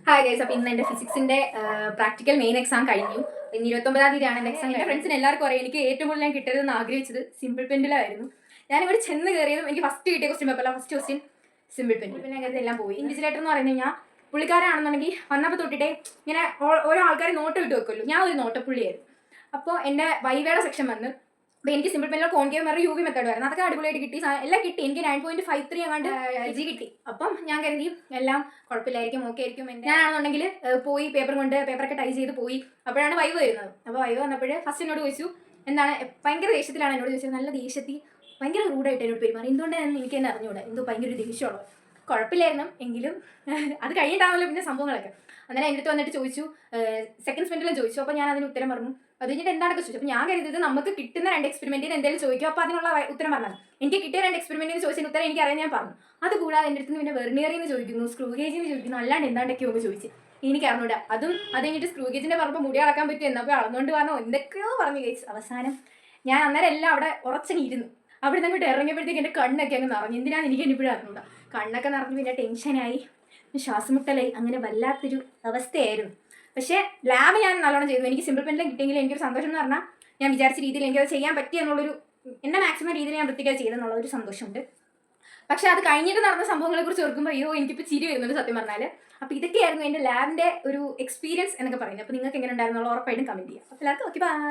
Hi guys, അപ്പോൾ ഇന്ന് എൻ്റെ ഫിസിക്സിൻ്റെ പ്രാക്ടിക്കൽ മെയിൻ എക്സാം കഴിഞ്ഞു. ഇന്ന് 29-ാം തീയതിയാണ് എൻ്റെ എക്സാം. എൻ്റെ ഫ്രണ്ട്സിന് എല്ലാവർക്കും അറിയാം, എനിക്ക് ഏറ്റവും കൂടുതൽ ഞാൻ കിട്ടരുതെന്ന് ആഗ്രഹിച്ചത് സിമ്പിൾ പെൻഡിലായിരുന്നു. ഞാനിവിടെ ചെന്ന് കയറിയതും എനിക്ക് ഫസ്റ്റ് കിട്ടിയ ക്വസ്റ്റ്യൻ പേപ്പറല്ല, ഫസ്റ്റ് ക്വസ്റ്റ്യൻ സിമ്പിൾ പെൻഡിൽ. പിന്നെ അങ്ങനെ എല്ലാം പോയി. ഇൻവിജിലേറ്റർ എന്ന് പറഞ്ഞു കഴിഞ്ഞാൽ പുള്ളിക്കാരാണെന്നുണ്ടെങ്കിൽ വന്നപ്പോൾ തൊട്ടിട്ടേ ഇങ്ങനെ ഓരോ ആൾക്കാർ നോട്ട് വിട്ട് വെക്കുമല്ലോ, ഞാൻ ഒരു നോട്ടപ്പുള്ളിയായിരുന്നു. അപ്പോൾ എൻ്റെ വൈവയുടെ സെക്ഷൻ വന്ന് അപ്പോൾ എനിക്ക് simple pendulum concave mirror u v method വരുന്നത്, അതൊക്കെ അടിപൊളിയായിട്ട് കിട്ടി. എല്ലാം കിട്ടി. എനിക്ക് 9.53 അങ്ങാണ്ട് ജി കിട്ടി. അപ്പം ഞാൻ കരുതി എല്ലാം കുഴപ്പമില്ലായിരിക്കും, ഓക്കെ ആയിരിക്കും. ഞാനാണെന്നുണ്ടെങ്കിൽ പോയി പേപ്പറൊക്കെ ടൈ ചെയ്ത് പോയി. അപ്പോഴാണ് വൈവ് വരുന്നത്. അപ്പോൾ വൈവ് വന്നപ്പോൾ ഫസ്റ്റ് എന്നോട് ചോദിച്ചു എന്താണ്, ഭയങ്കര ദേഷ്യത്തിലാണ് എന്നോട് ചോദിച്ചത്. നല്ല ദേഷ്യത്തിൽ ഭയങ്കര റൂഡായിട്ട് എന്നോട് പെരുമാറി. എന്തുകൊണ്ടാണ് എനിക്ക് തന്നെ അറിഞ്ഞൂടെ, എന്തോ ഭയങ്കര ദേഷ്യമുള്ളത്. കുഴപ്പമില്ലായിരുന്നു, എങ്കിലും അത് കഴിഞ്ഞിട്ടാണല്ലോ പിന്നെ സംഭവങ്ങളൊക്കെ. അന്നേരം എൻ്റെ അടുത്ത് വന്നിട്ട് ചോദിച്ചു, സെക്കൻഡ് സ്പെൻഡിലും ചോദിച്ചു. അപ്പോൾ ഞാൻ അതിന് ഉത്തരം പറഞ്ഞു. അത് കഴിഞ്ഞിട്ട് എന്താണൊക്കെ ചോദിച്ചു. അപ്പോൾ ഞാൻ കരുതിയത് നമുക്ക് കിട്ടുന്ന 2 എക്സ്പെരിമെൻറ്റിന് എന്തെങ്കിലും ചോദിക്കും, അപ്പോൾ അതിനുള്ള ഉത്തരം പറഞ്ഞത്. എനിക്ക് കിട്ടിയ 2 എക്സ്പെരിമെൻറ്റിന് ചോദിച്ചതിന് ഉത്തരം എനിക്ക് അറിയാൻ ഞാൻ പറഞ്ഞു. അതുകൂടാതെ എൻ്റെ അടുത്ത് പിന്നെ വെർണിയറിന്ന് ചോദിക്കുന്നു, സ്ക്രൂ ഗേജിന്ന് ചോദിക്കുന്നു, അല്ലാണ്ട് എന്താണ്ടൊക്കെയോ ചോദിച്ചു. എനിക്ക് അറിഞ്ഞൂടാ. അത് കഴിഞ്ഞിട്ട് സ്ക്രൂ ഗേജിൻ്റെ പറഞ്ഞപ്പോൾ മുടി അളക്കാൻ പറ്റും, എന്നപ്പോൾ അളന്നുകൊണ്ട് പറഞ്ഞു എന്തൊക്കെയോ പറഞ്ഞു കഴിച്ചു. അവസാനം ഞാൻ അന്നേരം എല്ലാം അവിടെ ഉറച്ചങ്ങിരുന്നു. അവിടെ നിന്ന് അങ്ങോട്ട് ഇറങ്ങിയപ്പോഴത്തേക്ക് എൻ്റെ കണ്ണൊക്കെ അങ്ങ് നിറഞ്ഞു. എന്തിനാണ് എനിക്ക് ഇപ്പോഴും അറിഞ്ഞൂടാ. കണ്ണൊക്കെ നിറഞ്ഞു, പിന്നെ ടെൻഷനായി, ശ്വാസമുട്ടലായി, അങ്ങനെ വല്ലാത്തൊരു അവസ്ഥയായിരുന്നു. പക്ഷേ ലാബ് ഞാൻ നല്ലോണം ചെയ്തു. എനിക്ക് സിമ്പിൾ പെൻഡിലും കിട്ടിയെങ്കിൽ എനിക്കൊരു സന്തോഷം എന്ന് പറഞ്ഞാൽ ഞാൻ വിചാരിച്ച രീതിയിൽ എനിക്കത് ചെയ്യാൻ പറ്റിയെന്നുള്ളൊരു, എൻ്റെ മാക്സിമം രീതിയിൽ ഞാൻ വൃത്തിക്കായി ചെയ്തെന്നുള്ളൊരു സന്തോഷമുണ്ട്. പക്ഷെ അത് കഴിഞ്ഞിട്ട് നടന്ന സംഭവങ്ങളെക്കുറിച്ച് ഓർക്കുമ്പോൾ അയ്യോ എനിക്കിപ്പോൾ ചിരി വരുന്നുണ്ട് സത്യം പറഞ്ഞാൽ. അപ്പോൾ ഇതൊക്കെയായിരുന്നു എൻ്റെ ലാബിൻ്റെ ഒരു എക്സ്പീരിയൻസ് എന്നൊക്കെ പറയുന്നത്. അപ്പോൾ നിങ്ങൾക്ക് എങ്ങനെ ഉണ്ടായിരുന്നുള്ള ഉറപ്പായിട്ടും കമൻറ്റ് ചെയ്യാം. അപ്പോൾ എല്ലാവർക്കും ഓക്കെ, ബൈ.